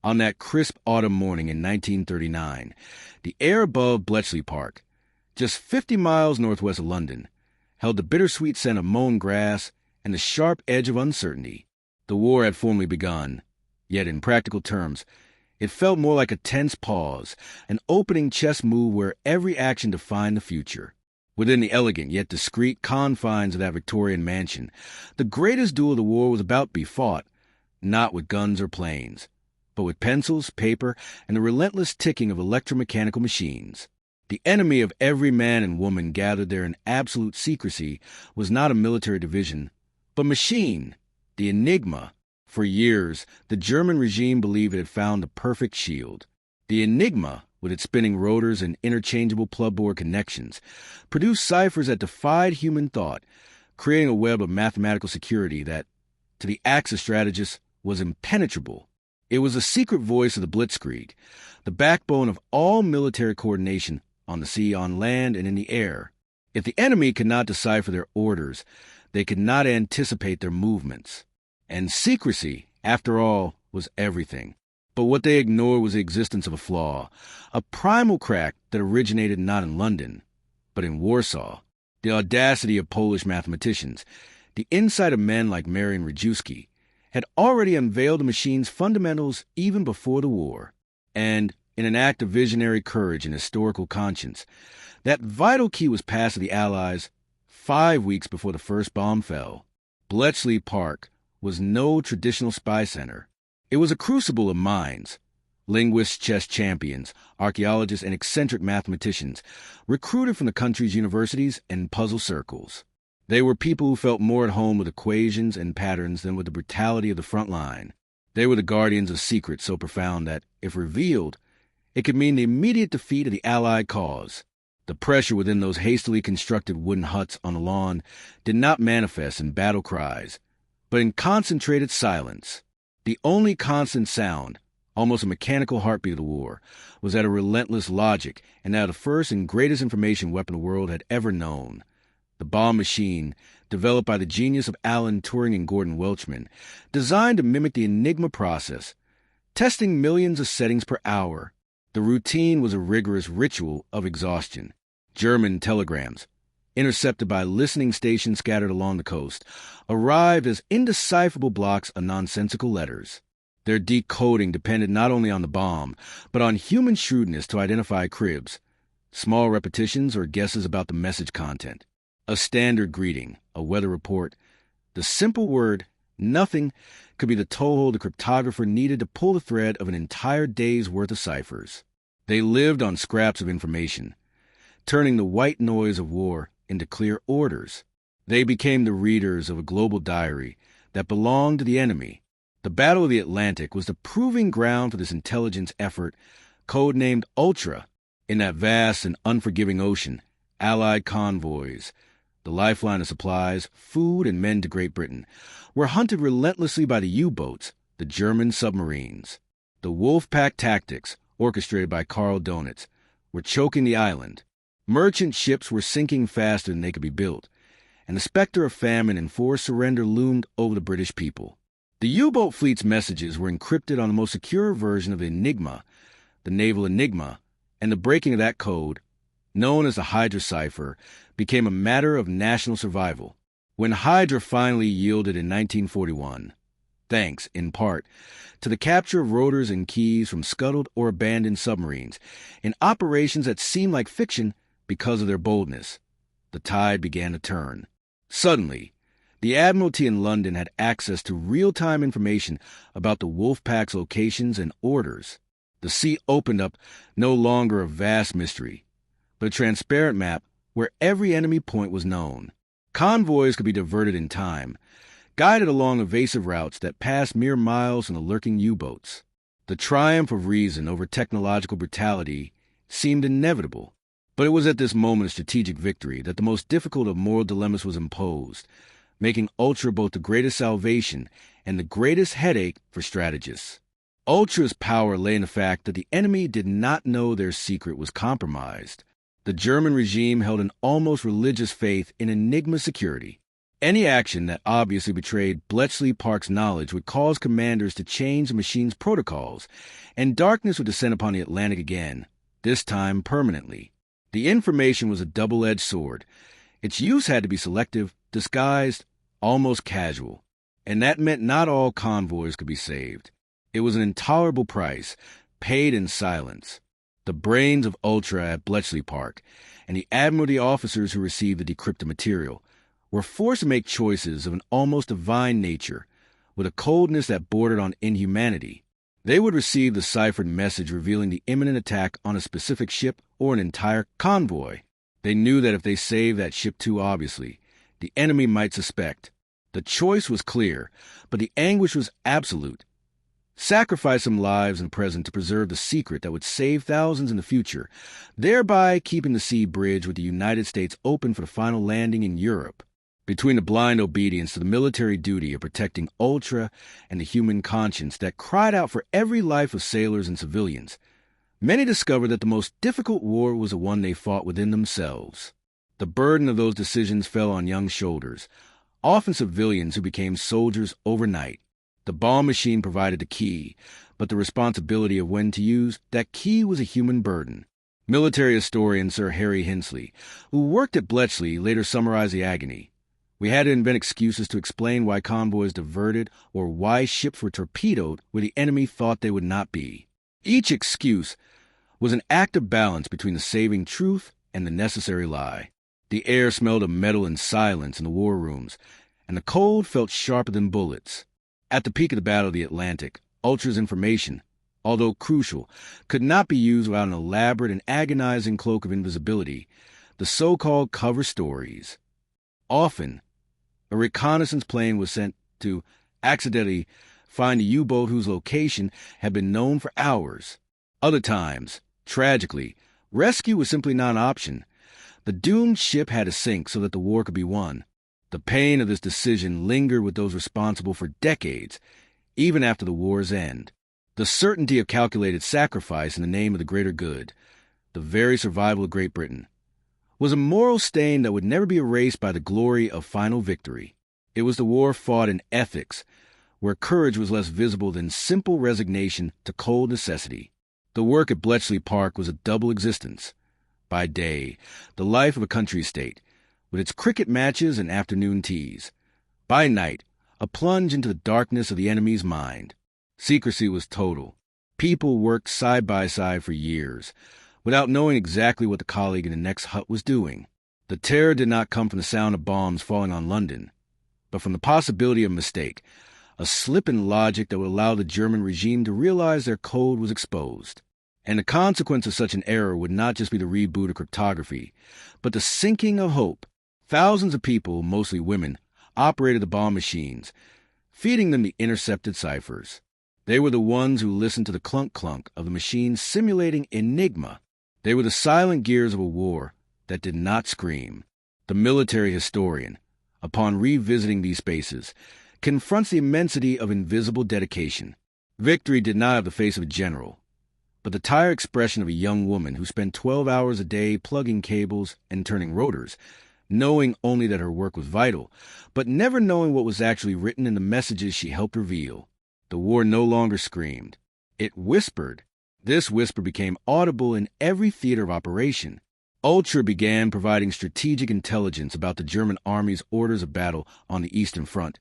On that crisp autumn morning in 1939, the air above Bletchley Park, just 50 miles northwest of London, held the bittersweet scent of mown grass and the sharp edge of uncertainty. The war had formally begun, yet in practical terms, it felt more like a tense pause, an opening chess move where every action defined the future. Within the elegant yet discreet confines of that Victorian mansion, the greatest duel of the war was about to be fought, not with guns or planes, but with pencils, paper, and the relentless ticking of electromechanical machines. The enemy of every man and woman gathered there in absolute secrecy was not a military division, but machine, the Enigma. For years, the German regime believed it had found the perfect shield. The Enigma, with its spinning rotors and interchangeable plugboard connections, produced ciphers that defied human thought, creating a web of mathematical security that, to the Axis strategists, was impenetrable. It was the secret voice of the Blitzkrieg, the backbone of all military coordination on the sea, on land, and in the air. If the enemy could not decipher their orders, they could not anticipate their movements. And secrecy, after all, was everything. But what they ignored was the existence of a flaw, a primal crack that originated not in London, but in Warsaw. The audacity of Polish mathematicians, the insight of men like Marian Rejewski, had already unveiled the machine's fundamentals even before the war. And, in an act of visionary courage and historical conscience, that vital key was passed to the Allies 5 weeks before the first bomb fell. Bletchley Park was no traditional spy center. It was a crucible of minds. Linguists, chess champions, archaeologists, and eccentric mathematicians recruited from the country's universities and puzzle circles. They were people who felt more at home with equations and patterns than with the brutality of the front line. They were the guardians of secrets so profound that, if revealed, it could mean the immediate defeat of the Allied cause. The pressure within those hastily constructed wooden huts on the lawn did not manifest in battle cries, but in concentrated silence. The only constant sound, almost a mechanical heartbeat of the war, was that of relentless logic and that of the first and greatest information weapon the world had ever known. The bomb machine, developed by the genius of Alan Turing and Gordon Welchman, designed to mimic the Enigma process, testing millions of settings per hour. The routine was a rigorous ritual of exhaustion. German telegrams, intercepted by listening stations scattered along the coast, arrived as indecipherable blocks of nonsensical letters. Their decoding depended not only on the bomb, but on human shrewdness to identify cribs, small repetitions or guesses about the message content. A standard greeting, a weather report, the simple word, nothing, could be the toehold the cryptographer needed to pull the thread of an entire day's worth of ciphers. They lived on scraps of information, turning the white noise of war into clear orders. They became the readers of a global diary that belonged to the enemy. The Battle of the Atlantic was the proving ground for this intelligence effort, codenamed Ultra. In that vast and unforgiving ocean, Allied convoys, the lifeline of supplies, food, and men to Great Britain, were hunted relentlessly by the U-boats, the German submarines. The Wolf-Pack tactics, orchestrated by Karl Donitz, were choking the island. Merchant ships were sinking faster than they could be built, and the specter of famine and forced surrender loomed over the British people. The U-boat fleet's messages were encrypted on the most secure version of Enigma, the naval Enigma, and the breaking of that code, known as the Hydra cipher, became a matter of national survival. When Hydra finally yielded in 1941, thanks, in part, to the capture of rotors and keys from scuttled or abandoned submarines, in operations that seemed like fiction because of their boldness, the tide began to turn. Suddenly, the Admiralty in London had access to real-time information about the Wolf-Pack's locations and orders. The sea opened up no longer a vast mystery, but a transparent map where every enemy point was known. Convoys could be diverted in time, guided along evasive routes that passed mere miles from the lurking U-boats. The triumph of reason over technological brutality seemed inevitable, but it was at this moment of strategic victory that the most difficult of moral dilemmas was imposed, making Ultra both the greatest salvation and the greatest headache for strategists. Ultra's power lay in the fact that the enemy did not know their secret was compromised. The German regime held an almost religious faith in Enigma security. Any action that obviously betrayed Bletchley Park's knowledge would cause commanders to change the machine's protocols, and darkness would descend upon the Atlantic again, this time permanently. The information was a double-edged sword. Its use had to be selective, disguised, almost casual. And that meant not all convoys could be saved. It was an intolerable price, paid in silence. The brains of Ultra at Bletchley Park, and the Admiralty officers who received the decrypted material, were forced to make choices of an almost divine nature, with a coldness that bordered on inhumanity. They would receive the ciphered message revealing the imminent attack on a specific ship or an entire convoy. They knew that if they saved that ship too obviously, the enemy might suspect. The choice was clear, but the anguish was absolute. Sacrifice some lives in present to preserve the secret that would save thousands in the future, thereby keeping the sea bridge with the United States open for the final landing in Europe. Between the blind obedience to the military duty of protecting Ultra and the human conscience that cried out for every life of sailors and civilians, many discovered that the most difficult war was the one they fought within themselves. The burden of those decisions fell on young shoulders, often civilians who became soldiers overnight. The bomb machine provided the key, but the responsibility of when to use that key was a human burden. Military historian Sir Harry Hensley, who worked at Bletchley, later summarized the agony. We had to invent excuses to explain why convoys diverted or why ships were torpedoed where the enemy thought they would not be. Each excuse was an act of balance between the saving truth and the necessary lie. The air smelled of metal and silence in the war rooms, and the cold felt sharper than bullets. At the peak of the Battle of the Atlantic, Ultra's information, although crucial, could not be used without an elaborate and agonizing cloak of invisibility, the so-called cover stories. Often, a reconnaissance plane was sent to accidentally find a U-boat whose location had been known for hours. Other times, tragically, rescue was simply not an option. The doomed ship had to sink so that the war could be won. The pain of this decision lingered with those responsible for decades, even after the war's end. The certainty of calculated sacrifice in the name of the greater good, the very survival of Great Britain, was a moral stain that would never be erased by the glory of final victory. It was the war fought in ethics, where courage was less visible than simple resignation to cold necessity. The work at Bletchley Park was a double existence. By day, the life of a country estate, with its cricket matches and afternoon teas. By night, a plunge into the darkness of the enemy's mind. Secrecy was total. People worked side by side for years, without knowing exactly what the colleague in the next hut was doing. The terror did not come from the sound of bombs falling on London, but from the possibility of mistake, a slip in logic that would allow the German regime to realize their code was exposed. And the consequence of such an error would not just be the reboot of cryptography, but the sinking of hope. Thousands of people, mostly women, operated the bomb machines, feeding them the intercepted ciphers. They were the ones who listened to the clunk-clunk of the machines simulating Enigma. They were the silent gears of a war that did not scream. The military historian, upon revisiting these spaces, confronts the immensity of invisible dedication. Victory did not have the face of a general, but the tired expression of a young woman who spent 12 hours a day plugging cables and turning rotors, knowing only that her work was vital, but never knowing what was actually written in the messages she helped reveal. The war no longer screamed. It whispered. This whisper became audible in every theater of operation. Ultra began providing strategic intelligence about the German army's orders of battle on the Eastern Front,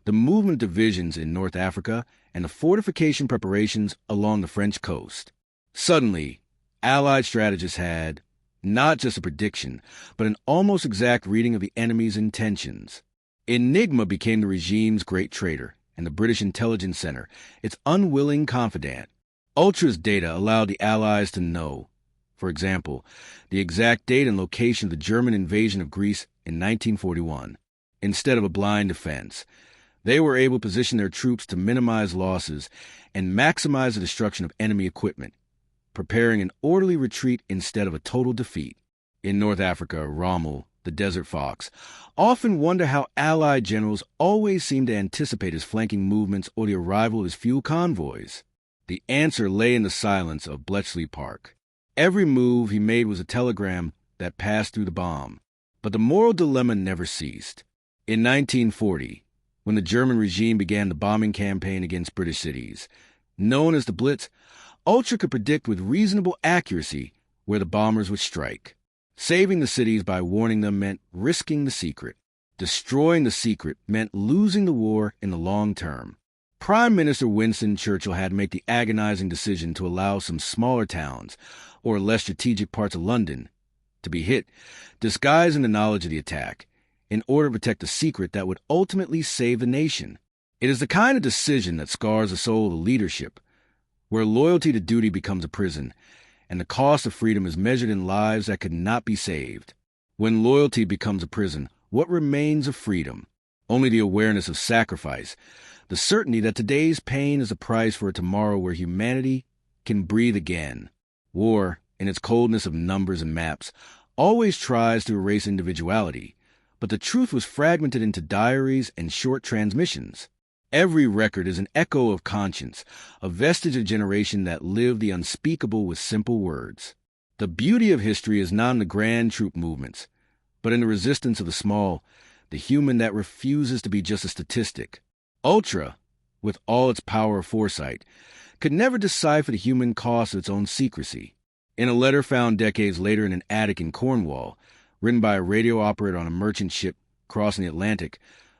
the movement divisions in North Africa, and the fortification preparations along the French coast. Suddenly, Allied strategists had not just a prediction, but an almost exact reading of the enemy's intentions. Enigma became the regime's great traitor, and the British Intelligence Center its unwilling confidant. Ultra's data allowed the Allies to know, for example, the exact date and location of the German invasion of Greece in 1941. Instead of a blind defense, they were able to position their troops to minimize losses and maximize the destruction of enemy equipment, preparing an orderly retreat instead of a total defeat. In North Africa, Rommel, the Desert Fox, often wonder how Allied generals always seemed to anticipate his flanking movements or the arrival of his fuel convoys. The answer lay in the silence of Bletchley Park. Every move he made was a telegram that passed through the bomb. But the moral dilemma never ceased. In 1940, when the German regime began the bombing campaign against British cities, known as the Blitz, Ultra could predict with reasonable accuracy where the bombers would strike. Saving the cities by warning them meant risking the secret. Destroying the secret meant losing the war in the long term. Prime Minister Winston Churchill had to make the agonizing decision to allow some smaller towns, or less strategic parts of London, to be hit, disguising the knowledge of the attack, in order to protect the secret that would ultimately save the nation. It is the kind of decision that scars the soul of the leadership, where loyalty to duty becomes a prison, and the cost of freedom is measured in lives that could not be saved. When loyalty becomes a prison, what remains of freedom? Only the awareness of sacrifice, the certainty that today's pain is a price for a tomorrow where humanity can breathe again. War, in its coldness of numbers and maps, always tries to erase individuality, but the truth was fragmented into diaries and short transmissions. Every record is an echo of conscience, a vestige of a generation that lived the unspeakable with simple words. The beauty of history is not in the grand troop movements, but in the resistance of the small, the human that refuses to be just a statistic. Ultra, with all its power of foresight, could never decipher the human cost of its own secrecy. In a letter found decades later in an attic in Cornwall, written by a radio operator on a merchant ship crossing the Atlantic,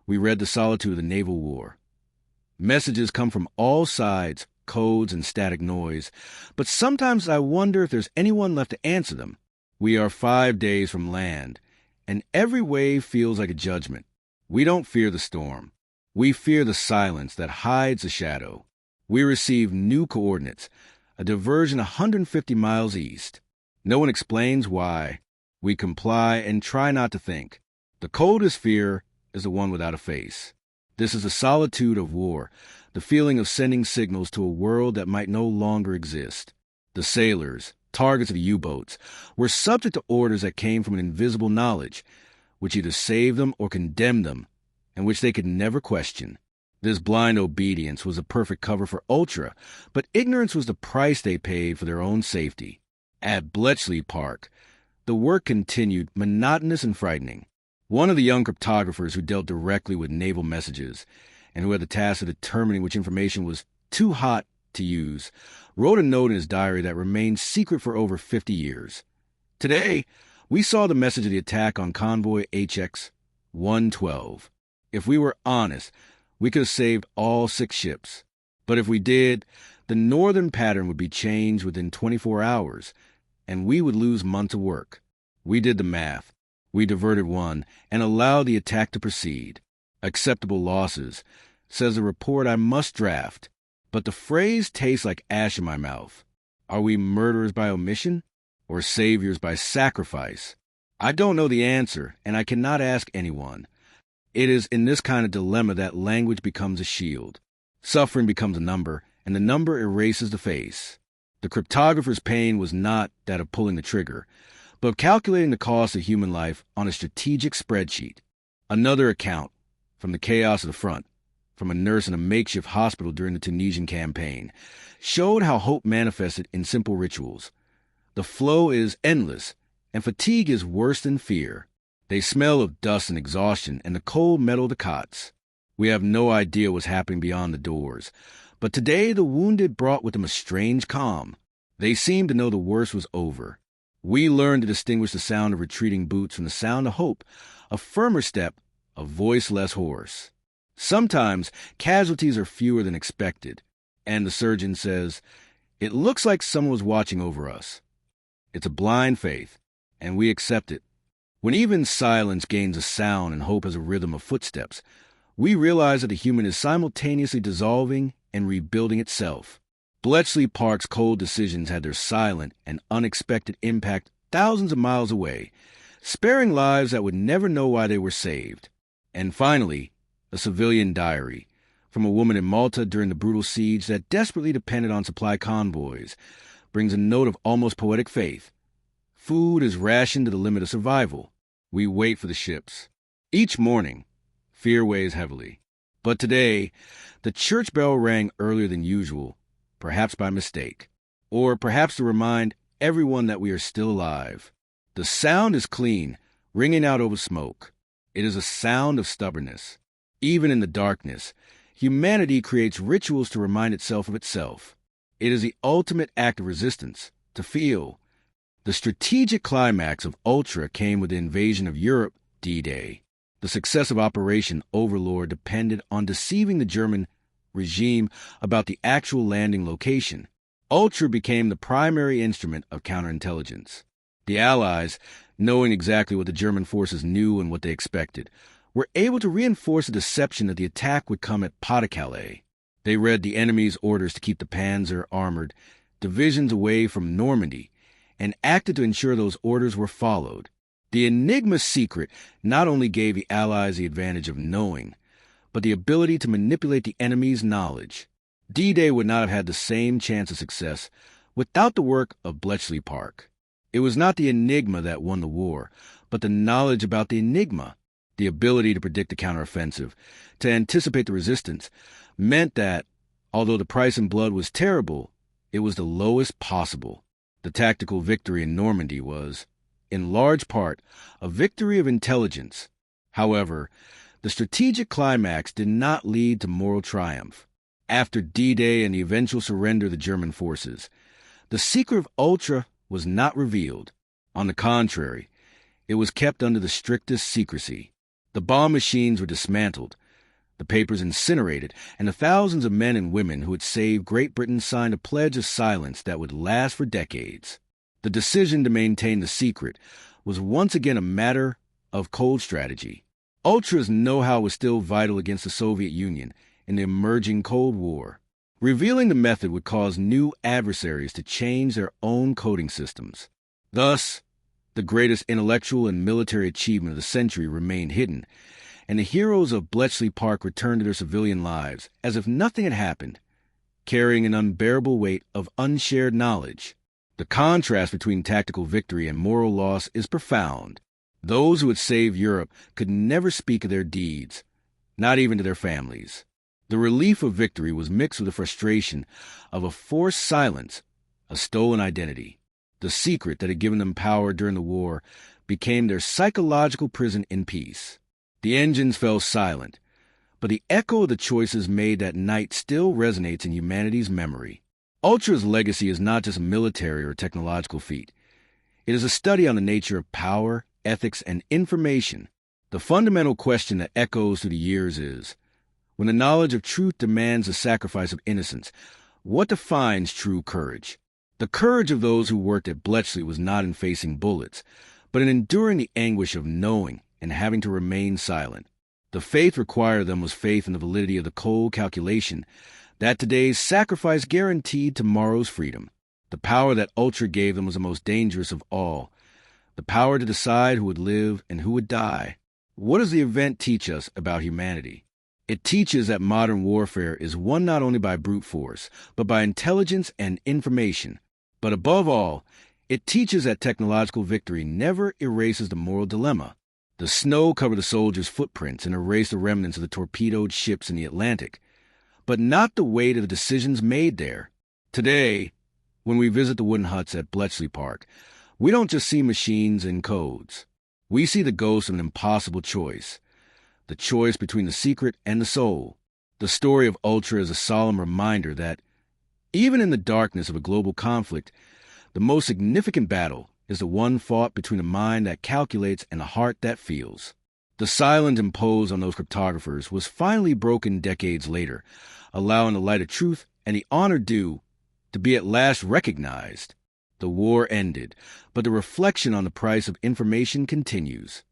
we read the solitude of the naval war. Messages come from all sides, codes and static noise, but sometimes I wonder if there's anyone left to answer them. We are 5 days from land, and every wave feels like a judgment. We don't fear the storm. We fear the silence that hides the shadow. We receive new coordinates, a diversion 150 miles east. No one explains why. We comply and try not to think. The coldest fear is the one without a face. This is the solitude of war, the feeling of sending signals to a world that might no longer exist. The sailors, targets of the U-boats, were subject to orders that came from an invisible knowledge, which either saved them or condemned them, and which they could never question. This blind obedience was a perfect cover for Ultra, but ignorance was the price they paid for their own safety. At Bletchley Park, the work continued, monotonous and frightening. One of the young cryptographers who dealt directly with naval messages, and who had the task of determining which information was too hot to use, wrote a note in his diary that remained secret for over 50 years. Today, we saw the message of the attack on convoy HX 112. If we were honest, we could have saved all 6 ships. But if we did, the northern pattern would be changed within 24 hours, and we would lose months of work. We did the math. We diverted one and allowed the attack to proceed. Acceptable losses, says the report I must draft. But the phrase tastes like ash in my mouth. Are we murderers by omission or saviors by sacrifice? I don't know the answer, and I cannot ask anyone. It is in this kind of dilemma that language becomes a shield. Suffering becomes a number, and the number erases the face. The cryptographer's pain was not that of pulling the trigger, but of calculating the cost of human life on a strategic spreadsheet. Another account, from the chaos of the front, from a nurse in a makeshift hospital during the Tunisian campaign, showed how hope manifested in simple rituals. The flow is endless, and fatigue is worse than fear. They smell of dust and exhaustion and the cold metal of the cots. We have no idea what's happening beyond the doors, but today the wounded brought with them a strange calm. They seemed to know the worst was over. We learned to distinguish the sound of retreating boots from the sound of hope, a firmer step, a voice less hoarse. Sometimes casualties are fewer than expected, and the surgeon says, "It looks like someone was watching over us." It's a blind faith, and we accept it. When even silence gains a sound and hope has a rhythm of footsteps, we realize that the human is simultaneously dissolving and rebuilding itself. Bletchley Park's cold decisions had their silent and unexpected impact thousands of miles away, sparing lives that would never know why they were saved. And finally, a civilian diary from a woman in Malta during the brutal siege that desperately depended on supply convoys brings a note of almost poetic faith. Food is rationed to the limit of survival. We wait for the ships. Each morning, fear weighs heavily. But today, the church bell rang earlier than usual, perhaps by mistake, or perhaps to remind everyone that we are still alive. The sound is clean, ringing out over smoke. It is a sound of stubbornness. Even in the darkness, humanity creates rituals to remind itself of itself. It is the ultimate act of resistance, to feel. The strategic climax of Ultra came with the invasion of Europe, D-Day. The success of Operation Overlord depended on deceiving the German regime about the actual landing location. Ultra became the primary instrument of counterintelligence. The Allies, knowing exactly what the German forces knew and what they expected, were able to reinforce the deception that the attack would come at Pas-de-Calais. They read the enemy's orders to keep the Panzer armored divisions away from Normandy and acted to ensure those orders were followed. The Enigma secret not only gave the Allies the advantage of knowing, but the ability to manipulate the enemy's knowledge. D-Day would not have had the same chance of success without the work of Bletchley Park. It was not the Enigma that won the war, but the knowledge about the Enigma. The ability to predict the counteroffensive, to anticipate the resistance, meant that, although the price in blood was terrible, it was the lowest possible. The tactical victory in Normandy was, in large part, a victory of intelligence. However, the strategic climax did not lead to moral triumph. After D-Day and the eventual surrender of the German forces, the secret of Ultra was not revealed. On the contrary, it was kept under the strictest secrecy. The bomb machines were dismantled, the papers incinerated, and the thousands of men and women who had saved Great Britain signed a pledge of silence that would last for decades. The decision to maintain the secret was once again a matter of cold strategy. Ultra's know-how was still vital against the Soviet Union in the emerging Cold War. Revealing the method would cause new adversaries to change their own coding systems. Thus, the greatest intellectual and military achievement of the century remained hidden, and the heroes of Bletchley Park returned to their civilian lives as if nothing had happened, carrying an unbearable weight of unshared knowledge. The contrast between tactical victory and moral loss is profound. Those who had saved Europe could never speak of their deeds, not even to their families. The relief of victory was mixed with the frustration of a forced silence, a stolen identity. The secret that had given them power during the war became their psychological prison in peace. The engines fell silent, but the echo of the choices made that night still resonates in humanity's memory. Ultra's legacy is not just a military or technological feat. It is a study on the nature of power, ethics, and information. The fundamental question that echoes through the years is, when the knowledge of truth demands the sacrifice of innocence, what defines true courage? The courage of those who worked at Bletchley was not in facing bullets, but in enduring the anguish of knowing and having to remain silent. The faith required of them was faith in the validity of the cold calculation that today's sacrifice guaranteed tomorrow's freedom. The power that Ultra gave them was the most dangerous of all, the power to decide who would live and who would die. What does the event teach us about humanity? It teaches that modern warfare is won not only by brute force, but by intelligence and information. But above all, it teaches that technological victory never erases the moral dilemma. The snow covered the soldiers' footprints and erased the remnants of the torpedoed ships in the Atlantic, but not the weight of the decisions made there. Today, when we visit the wooden huts at Bletchley Park, we don't just see machines and codes. We see the ghost of an impossible choice, the choice between the secret and the soul. The story of Ultra is a solemn reminder that, even in the darkness of a global conflict, the most significant battle is the one fought between a mind that calculates and a heart that feels. The silence imposed on those cryptographers was finally broken decades later, allowing the light of truth and the honor due to be at last recognized. The war ended, but the reflection on the price of information continues.